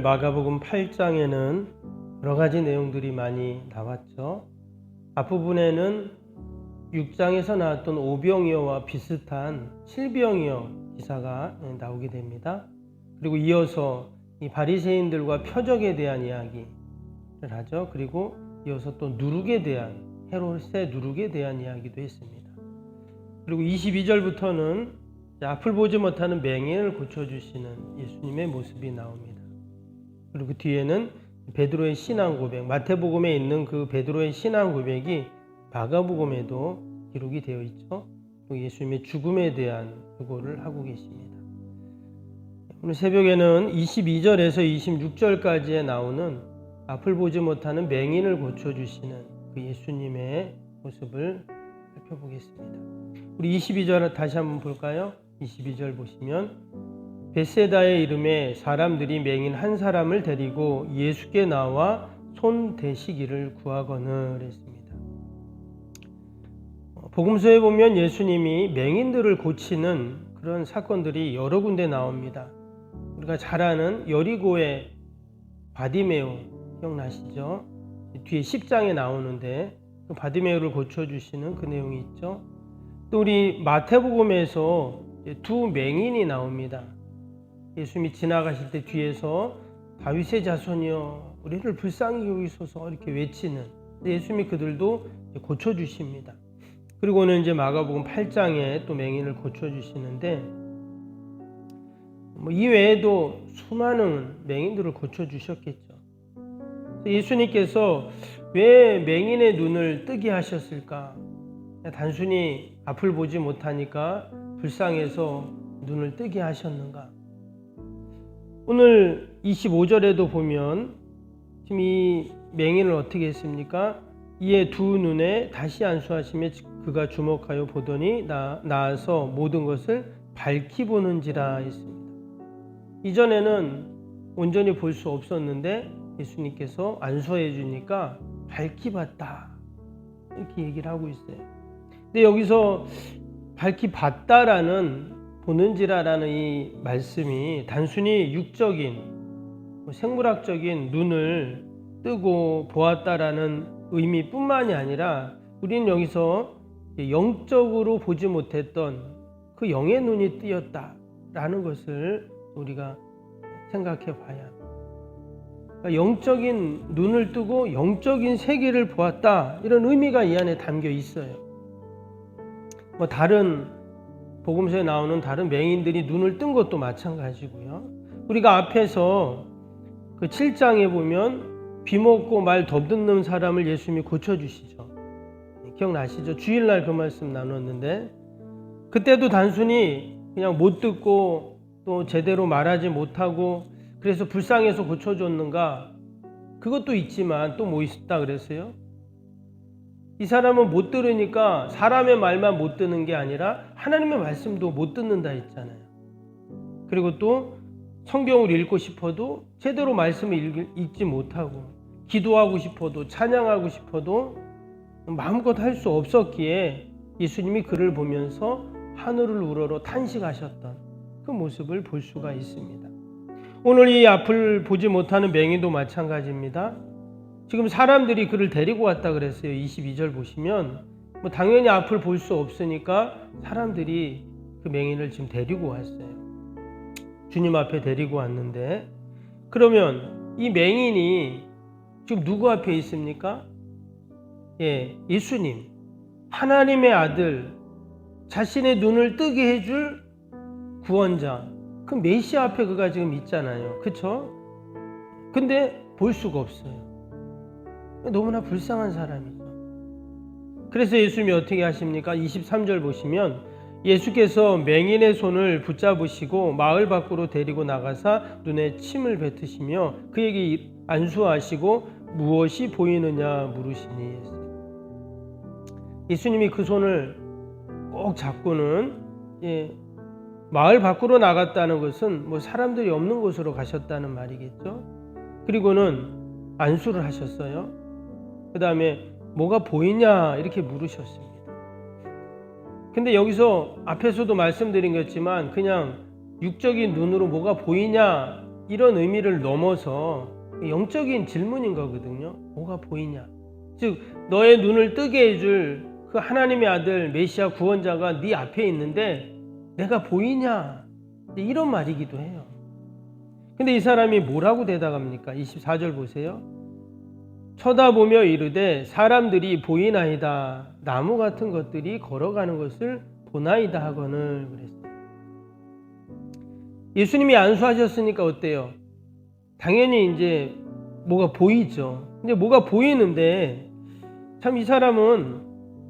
오늘 마가복음 8장에는 여러 가지 내용들이 많이 나왔죠. 앞부분에는 6장에서 나왔던 오병이어와 비슷한 실병이어 기사가 나오게 됩니다. 그리고 이어서 이 바리새인들과 표적에 대한 이야기를 하죠. 그리고 이어서 또 누룩에 대한, 헤롯의 누룩에 대한 이야기도 했습니다. 그리고 22절부터는 앞을 보지 못하는 맹인을 고쳐주시는 예수님의 모습이 나옵니다. 그리고 그 뒤에는 베드로의 신앙 고백, 마태복음에 있는 그 베드로의 신앙 고백이 마가복음에도 기록이 되어 있죠. 또 예수님의 죽음에 대한 요구를 하고 계십니다. 오늘 새벽에는 22절에서 26절까지에 나오는 앞을 보지 못하는 맹인을 고쳐주시는 그 예수님의 모습을 살펴보겠습니다. 우리 22절 다시 한번 볼까요? 22절 보시면 벳세다의 이름에 사람들이 맹인 한 사람을 데리고 예수께 나와 손 대시기를 구하거늘 했습니다. 복음서에 보면 예수님이 맹인들을 고치는 그런 사건들이 여러 군데 나옵니다. 우리가 잘 아는 여리고의 바디메오 기억나시죠? 뒤에 10장에 나오는데 그 바디메오를 고쳐주시는 그 내용이 있죠. 또 우리 마태복음에서 두 맹인이 나옵니다. 예수님이 지나가실 때 뒤에서 다윗의 자손이여 우리를 불쌍히 여기소서 이렇게 외치는, 예수님이 그들도 고쳐주십니다. 그리고는 이제 마가복음 8장에 또 맹인을 고쳐주시는데 이 외에도 수많은 맹인들을 고쳐주셨겠죠. 예수님께서 왜 맹인의 눈을 뜨게 하셨을까? 단순히 앞을 보지 못하니까 불쌍해서 눈을 뜨게 하셨는가? 오늘 25절에도 보면 지금 이 맹인을 어떻게 했습니까? 이에 두 눈에 다시 안수하시며 그가 주목하여 보더니 나아서 모든 것을 밝히 보는지라 했습니다. 이전에는 온전히 볼 수 없었는데 예수님께서 안수해 주니까 밝히 봤다 이렇게 얘기를 하고 있어요. 근데 여기서 밝히 봤다라는, 보는지라라는 이 말씀이 단순히 육적인 생물학적인 눈을 뜨고 보았다라는 의미뿐만이 아니라 우리는 여기서 영적으로 보지 못했던 그 영의 눈이 뜨였다라는 것을 우리가 생각해 봐야 합니다. 그러니까 영적인 눈을 뜨고 영적인 세계를 보았다, 이런 의미가 이 안에 담겨 있어요. 다른 복음서에 나오는 다른 맹인들이 눈을 뜬 것도 마찬가지고요. 우리가 앞에서 그 7장에 보면 귀먹고 말 더듬는 사람을 예수님이 고쳐주시죠. 기억나시죠? 주일날 그 말씀 나눴는데 그때도 단순히 그냥 못 듣고 또 제대로 말하지 못하고 그래서 불쌍해서 고쳐줬는가? 그것도 있지만 또 뭐 있었다 그랬어요? 이 사람은 못 들으니까 사람의 말만 못 듣는 게 아니라 하나님의 말씀도 못 듣는다 했잖아요. 그리고 또 성경을 읽고 싶어도 제대로 말씀을 읽지 못하고, 기도하고 싶어도 찬양하고 싶어도 마음껏 할 수 없었기에 예수님이 그를 보면서 하늘을 우러러 탄식하셨던 그 모습을 볼 수가 있습니다. 오늘 이 앞을 보지 못하는 맹인도 마찬가지입니다. 지금 사람들이 그를 데리고 왔다 그랬어요. 22절 보시면 당연히 앞을 볼 수 없으니까 사람들이 그 맹인을 지금 데리고 왔어요. 주님 앞에 데리고 왔는데, 그러면 이 맹인이 지금 누구 앞에 있습니까? 예수님, 하나님의 아들, 자신의 눈을 뜨게 해줄 구원자, 그 메시아 앞에 그가 지금 있잖아요. 그렇죠? 근데 볼 수가 없어요. 너무나 불쌍한 사람이죠. 그래서 예수님이 어떻게 하십니까? 23절 보시면 예수께서 맹인의 손을 붙잡으시고 마을 밖으로 데리고 나가사 눈에 침을 뱉으시며 그에게 안수하시고 무엇이 보이느냐 물으시니 했어요. 예수님이 그 손을 꼭 잡고는 마을 밖으로 나갔다는 것은 사람들이 없는 곳으로 가셨다는 말이겠죠. 그리고는 안수를 하셨어요. 그 다음에 뭐가 보이냐 이렇게 물으셨습니다. 근데 여기서 앞에서도 말씀드린 것지만 그냥 육적인 눈으로 뭐가 보이냐 이런 의미를 넘어서 영적인 질문인 거거든요. 뭐가 보이냐? 즉 너의 눈을 뜨게 해줄 그 하나님의 아들 메시아 구원자가 네 앞에 있는데 내가 보이냐? 이런 말이기도 해요. 근데 이 사람이 뭐라고 대답합니까? 24절 보세요. 쳐다보며 이르되 사람들이 보이나이다. 나무 같은 것들이 걸어가는 것을 보나이다 하거늘 그랬어요. 예수님이 안수하셨으니까 어때요? 당연히 이제 뭐가 보이죠. 근데 뭐가 보이는데 참 이 사람은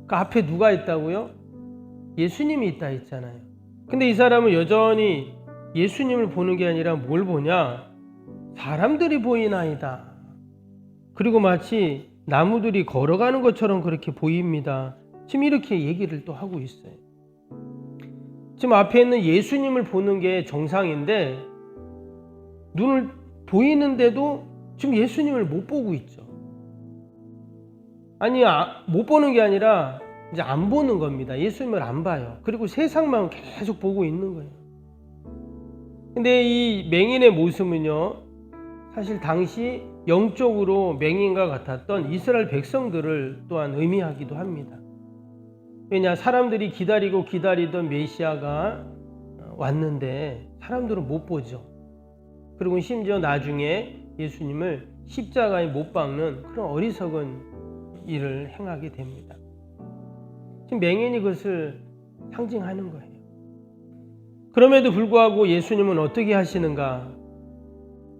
그 앞에 누가 있다고요? 예수님이 있다 했잖아요. 근데 이 사람은 여전히 예수님을 보는 게 아니라 뭘 보냐? 사람들이 보이나이다. 그리고 마치 나무들이 걸어가는 것처럼 그렇게 보입니다. 지금 이렇게 얘기를 또 하고 있어요. 지금 앞에 있는 예수님을 보는 게 정상인데 눈을 보이는데도 지금 예수님을 못 보고 있죠. 아니, 못 보는 게 아니라 이제 안 보는 겁니다. 예수님을 안 봐요. 그리고 세상만 계속 보고 있는 거예요. 근데 이 맹인의 모습은요, 사실 당시 영적으로 맹인과 같았던 이스라엘 백성들을 또한 의미하기도 합니다. 왜냐, 사람들이 기다리던 메시아가 왔는데 사람들은 못 보죠. 그리고 심지어 나중에 예수님을 십자가에 못 박는 그런 어리석은 일을 행하게 됩니다. 지금 맹인이 그것을 상징하는 거예요. 그럼에도 불구하고 예수님은 어떻게 하시는가?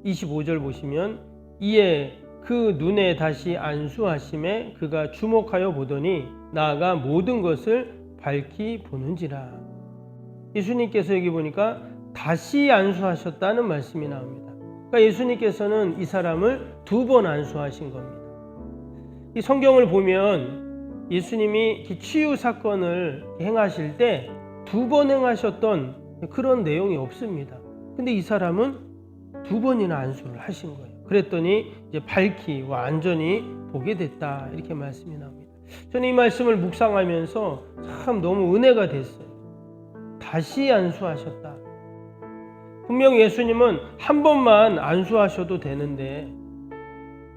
25절 보시면 이에 그 눈에 다시 안수하심에 그가 주목하여 보더니 나아가 모든 것을 밝히 보는지라. 예수님께서 여기 보니까 다시 안수하셨다는 말씀이 나옵니다. 그러니까 예수님께서는 이 사람을 2번 안수하신 겁니다. 이 성경을 보면 예수님이 치유 사건을 행하실 때 2번 행하셨던 그런 내용이 없습니다. 근데 이 사람은 2번이나 안수를 하신 거예요. 그랬더니 이제 밝히 완전히 보게 됐다, 이렇게 말씀이 나옵니다. 저는 이 말씀을 묵상하면서 참 너무 은혜가 됐어요. 다시 안수하셨다. 분명 예수님은 한 번만 안수하셔도 되는데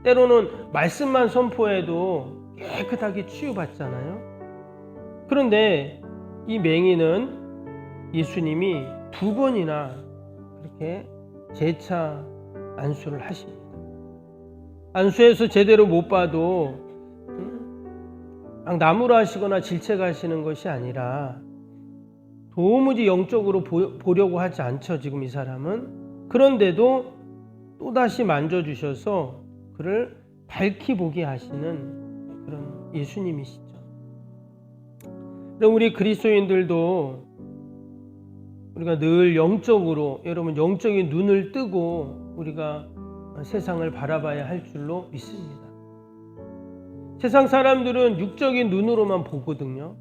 때로는 말씀만 선포해도 깨끗하게 치유받잖아요. 그런데 이 맹인은 예수님이 2번이나 그렇게 재차 안수를 하십니다. 안수해서 제대로 못 봐도 나무라 하시거나 질책을 하시는 것이 아니라 도무지 영적으로 보려고 하지 않죠, 지금 이 사람은. 그런데도 또다시 만져주셔서 그를 밝히 보게 하시는 그런 예수님이시죠. 그럼 우리 그리스도인들도 우리가 늘 영적으로, 여러분 영적인 눈을 뜨고 우리가 세상을 바라봐야 할 줄로 믿습니다. 세상 사람들은 육적인 눈으로만 보거든요.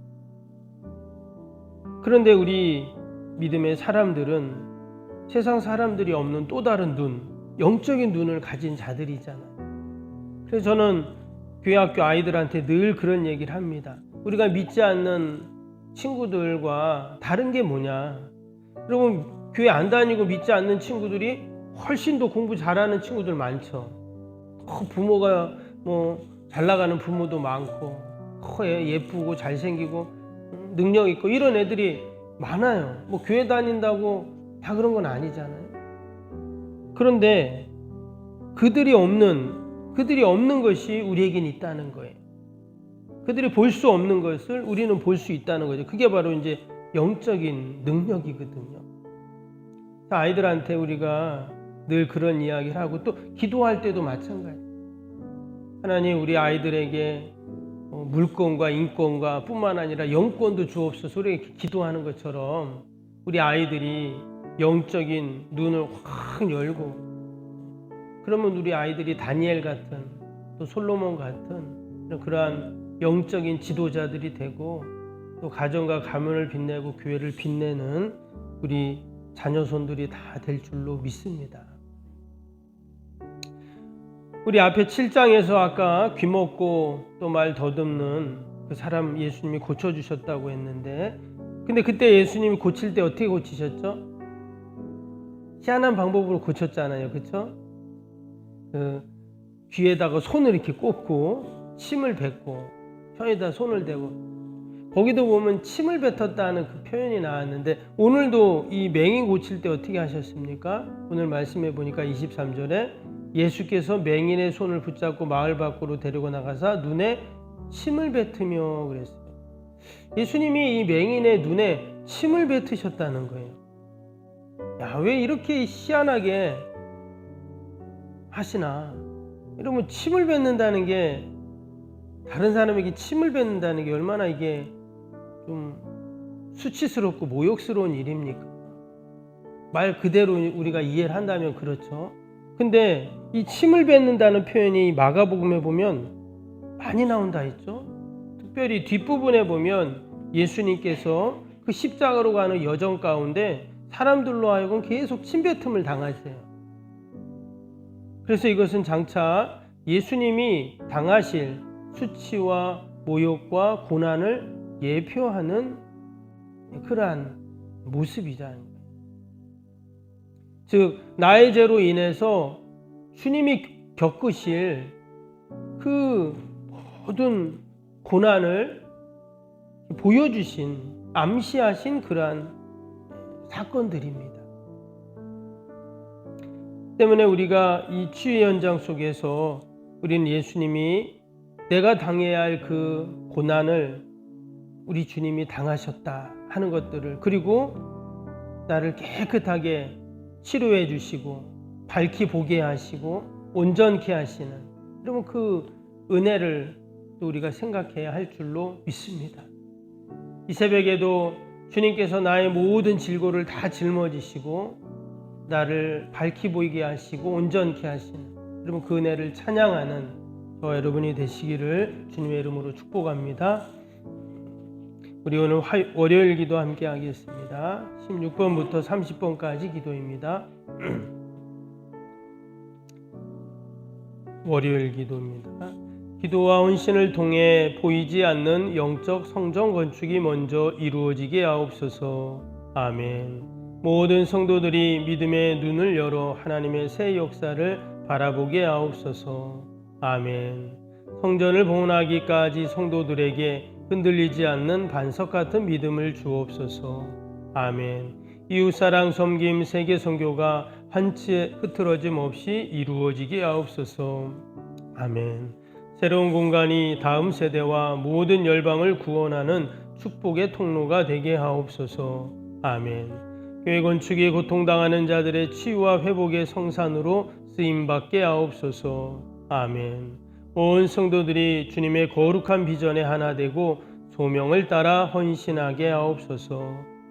그런데 우리 믿음의 사람들은 세상 사람들이 없는 또 다른 눈, 영적인 눈을 가진 자들이잖아요. 그래서 저는 교회 학교 아이들한테 늘 그런 얘기를 합니다. 우리가 믿지 않는 친구들과 다른 게 뭐냐? 여러분, 교회 안 다니고 믿지 않는 친구들이 훨씬 더 공부 잘하는 친구들 많죠. 부모가 잘 나가는 부모도 많고 예쁘고 잘생기고 능력 있고 이런 애들이 많아요. 교회 다닌다고 다 그런 건 아니잖아요. 그런데 그들이 없는 것이 우리에겐 있다는 거예요. 그들이 볼 수 없는 것을 우리는 볼 수 있다는 거죠. 그게 바로 이제 영적인 능력이거든요. 아이들한테 우리가 늘 그런 이야기를 하고 또 기도할 때도 마찬가지예요. 하나님, 우리 아이들에게 물권과 인권과 뿐만 아니라 영권도 주옵소서, 이렇게 기도하는 것처럼 우리 아이들이 영적인 눈을 확 열고, 그러면 우리 아이들이 다니엘 같은, 또 솔로몬 같은 그러한 영적인 지도자들이 되고 또 가정과 가문을 빛내고 교회를 빛내는 우리 자녀손들이 다 될 줄로 믿습니다. 우리 앞에 7장에서 아까 귀먹고 또 말 더듬는 그 사람 예수님이 고쳐주셨다고 했는데, 근데 그때 예수님이 고칠 때 어떻게 고치셨죠? 희한한 방법으로 고쳤잖아요. 그렇죠? 귀에다가 손을 이렇게 꽂고 침을 뱉고 혀에다 손을 대고 거기도 보면 침을 뱉었다는 그 표현이 나왔는데 오늘도 이 맹인 고칠 때 어떻게 하셨습니까? 오늘 말씀해 보니까 23절에 예수께서 맹인의 손을 붙잡고 마을 밖으로 데리고 나가사 눈에 침을 뱉으며 그랬어요. 예수님이 이 맹인의 눈에 침을 뱉으셨다는 거예요. 야, 왜 이렇게 희한하게 하시나? 이러면 침을 뱉는다는 게 다른 사람에게 침을 뱉는다는 게 얼마나 이게 좀 수치스럽고 모욕스러운 일입니까? 말 그대로 우리가 이해를 한다면 그렇죠. 근데 이 침을 뱉는다는 표현이 마가복음에 보면 많이 나온다 했죠. 특별히 뒷부분에 보면 예수님께서 그 십자가로 가는 여정 가운데 사람들로 하여금 계속 침뱉음을 당하세요. 그래서 이것은 장차 예수님이 당하실 수치와 모욕과 고난을 예표하는 그러한 모습이자는 거예요. 즉 나의 죄로 인해서 주님이 겪으실 그 모든 고난을 보여주신 암시하신 그러한 사건들입니다. 때문에 우리가 이 치유 현장 속에서 우리는 예수님이 내가 당해야 할 그 고난을 우리 주님이 당하셨다 하는 것들을 그리고 나를 깨끗하게 치료해 주시고 밝히 보게 하시고 온전케 하시는 여러분 그 은혜를 또 우리가 생각해야 할 줄로 믿습니다. 이 새벽에도 주님께서 나의 모든 질고를 다 짊어지시고 나를 밝히 보이게 하시고 온전케 하시는 여러분 그 은혜를 찬양하는 저와 여러분이 되시기를 주님의 이름으로 축복합니다. 우리 오늘 월요일 기도 함께 하겠습니다. 16번부터 30번까지 기도입니다. 월요일 기도입니다. 기도와 헌신을 통해 보이지 않는 영적 성전 건축이 먼저 이루어지게 하옵소서. 아멘. 모든 성도들이 믿음의 눈을 열어 하나님의 새 역사를 바라보게 하옵소서. 아멘. 성전을 봉헌하기까지 성도들에게 흔들리지 않는 반석 같은 믿음을 주옵소서. 아멘. 이웃사랑 섬김 세계 선교가 한치의 흐트러짐 없이 이루어지게 하옵소서. 아멘. 새로운 공간이 다음 세대와 모든 열방을 구원하는 축복의 통로가 되게 하옵소서. 아멘. 교회 건축에 고통당하는 자들의 치유와 회복의 성산으로 쓰임받게 하옵소서. 아멘. 온 성도들이 주님의 거룩한 비전에 하나 되고 소명을 따라 헌신하게 하옵소서.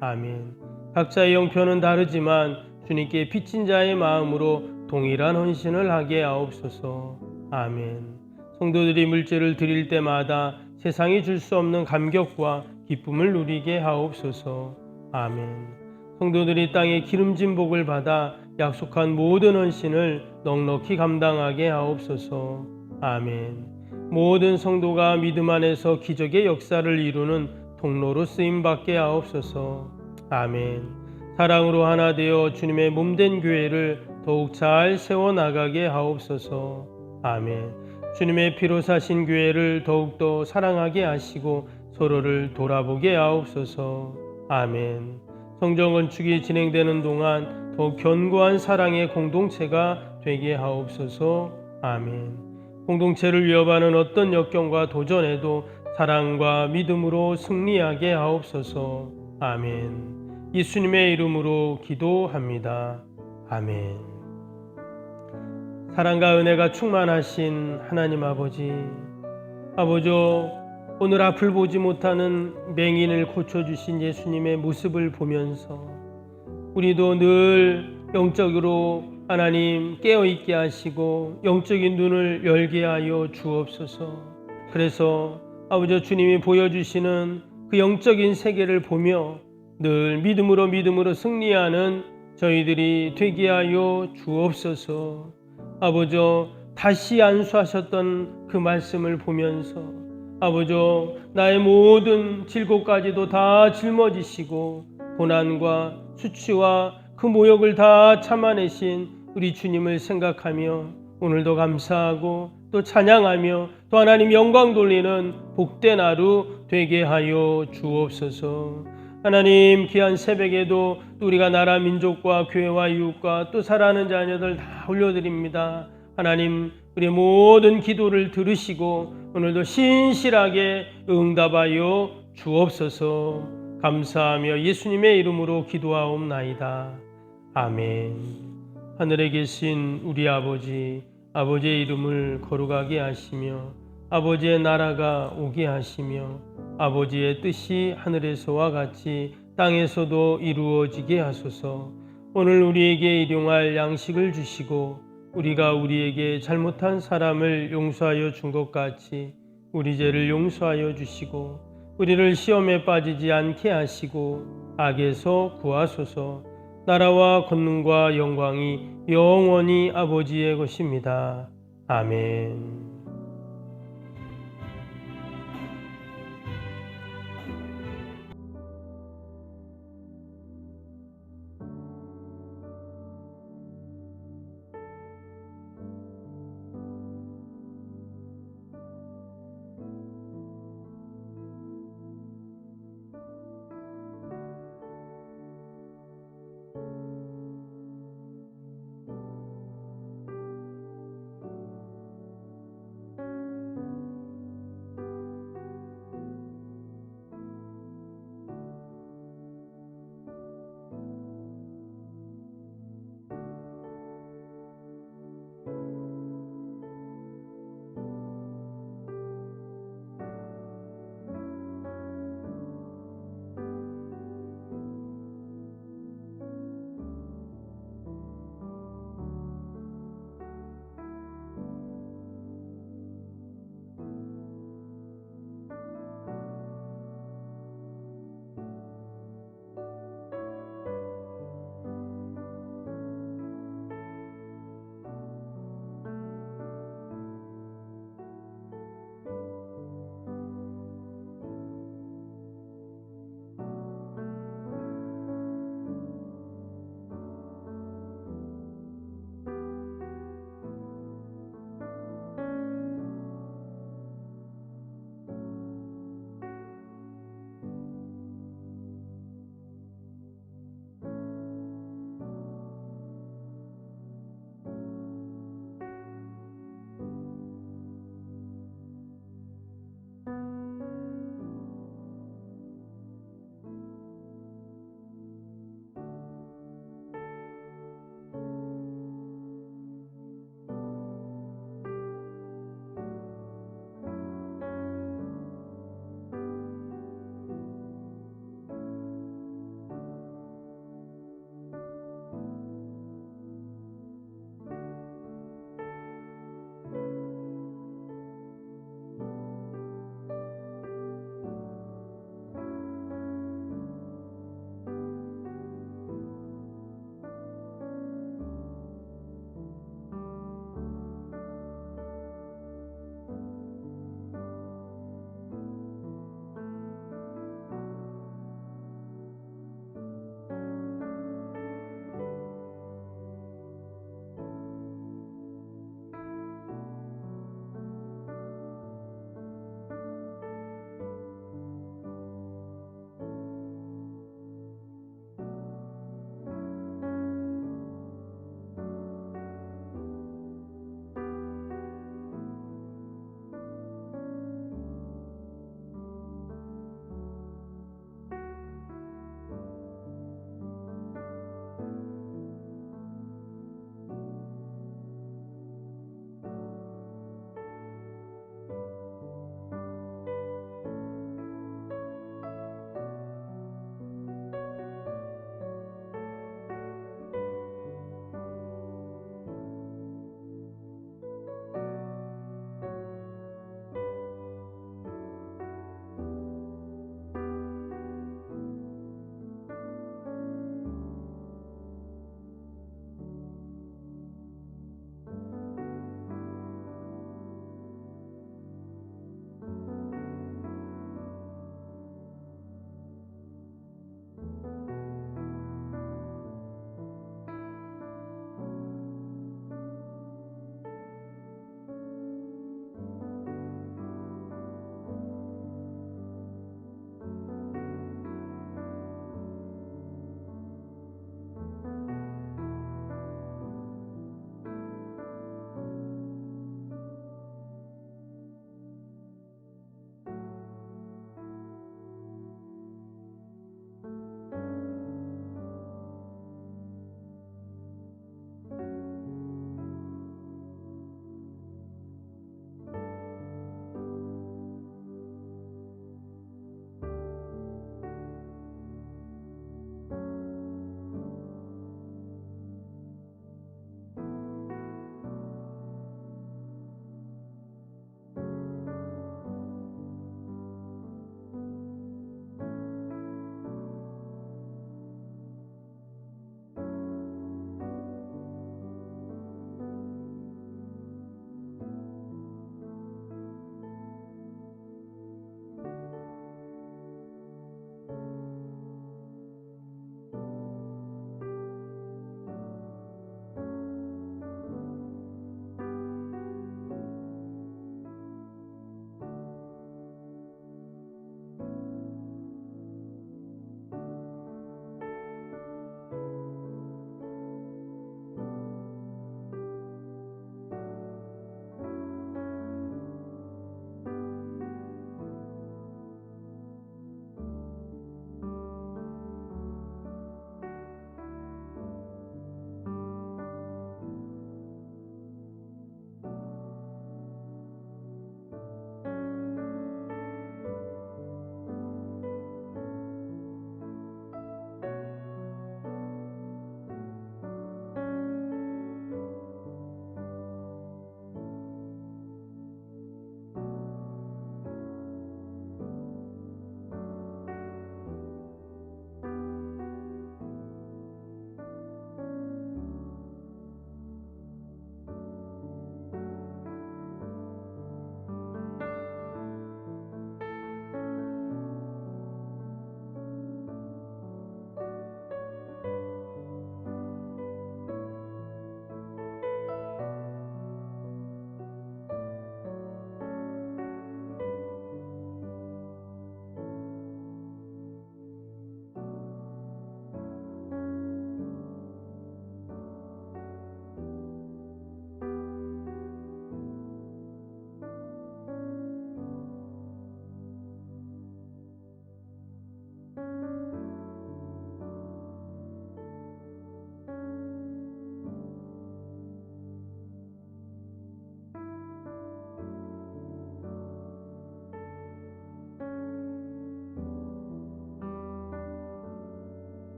아멘. 각자의 형편은 다르지만 주님께 빚진 자의 마음으로 동일한 헌신을 하게 하옵소서. 아멘. 성도들이 물질을 드릴 때마다 세상이 줄 수 없는 감격과 기쁨을 누리게 하옵소서. 아멘. 성도들이 땅의 기름진 복을 받아 약속한 모든 헌신을 넉넉히 감당하게 하옵소서. 아멘. 모든 성도가 믿음 안에서 기적의 역사를 이루는 통로로 쓰임받게 하옵소서. 아멘. 사랑으로 하나 되어 주님의 몸된 교회를 더욱 잘 세워나가게 하옵소서. 아멘. 주님의 피로 사신 교회를 더욱더 사랑하게 하시고 서로를 돌아보게 하옵소서. 아멘. 성전 건축이 진행되는 동안 더욱 견고한 사랑의 공동체가 되게 하옵소서. 아멘. 공동체를 위협하는 어떤 역경과 도전에도 사랑과 믿음으로 승리하게 하옵소서. 아멘. 예수님의 이름으로 기도합니다. 아멘. 사랑과 은혜가 충만하신 하나님 아버지, 오늘 앞을 보지 못하는 맹인을 고쳐주신 예수님의 모습을 보면서 우리도 늘 영적으로 하나님 깨어있게 하시고 영적인 눈을 열게 하여 주옵소서. 그래서 아버지 주님이 보여주시는 그 영적인 세계를 보며 늘 믿음으로 승리하는 저희들이 되게 하여 주옵소서. 아버지 다시 안수하셨던 그 말씀을 보면서 아버지 나의 모든 질고까지도 다 짊어지시고 고난과 수치와 그 모욕을 다 참아내신 우리 주님을 생각하며 오늘도 감사하고 또 찬양하며 또 하나님 영광 돌리는 복된 하루 되게 하여 주옵소서. 하나님, 귀한 새벽에도 또 우리가 나라 민족과 교회와 이웃과 또 사랑하는 자녀들 다 올려드립니다. 하나님, 우리의 모든 기도를 들으시고 오늘도 신실하게 응답하여 주옵소서. 감사하며 예수님의 이름으로 기도하옵나이다. 아멘. 하늘에 계신 우리 아버지, 아버지의 이름을 거룩하게 하시며 아버지의 나라가 오게 하시며 아버지의 뜻이 하늘에서와 같이 땅에서도 이루어지게 하소서. 오늘 우리에게 일용할 양식을 주시고 우리가 우리에게 잘못한 사람을 용서하여 준 것 같이 우리 죄를 용서하여 주시고 우리를 시험에 빠지지 않게 하시고 악에서 구하소서. 나라와 권능과 영광이 영원히 아버지의 것입니다. 아멘.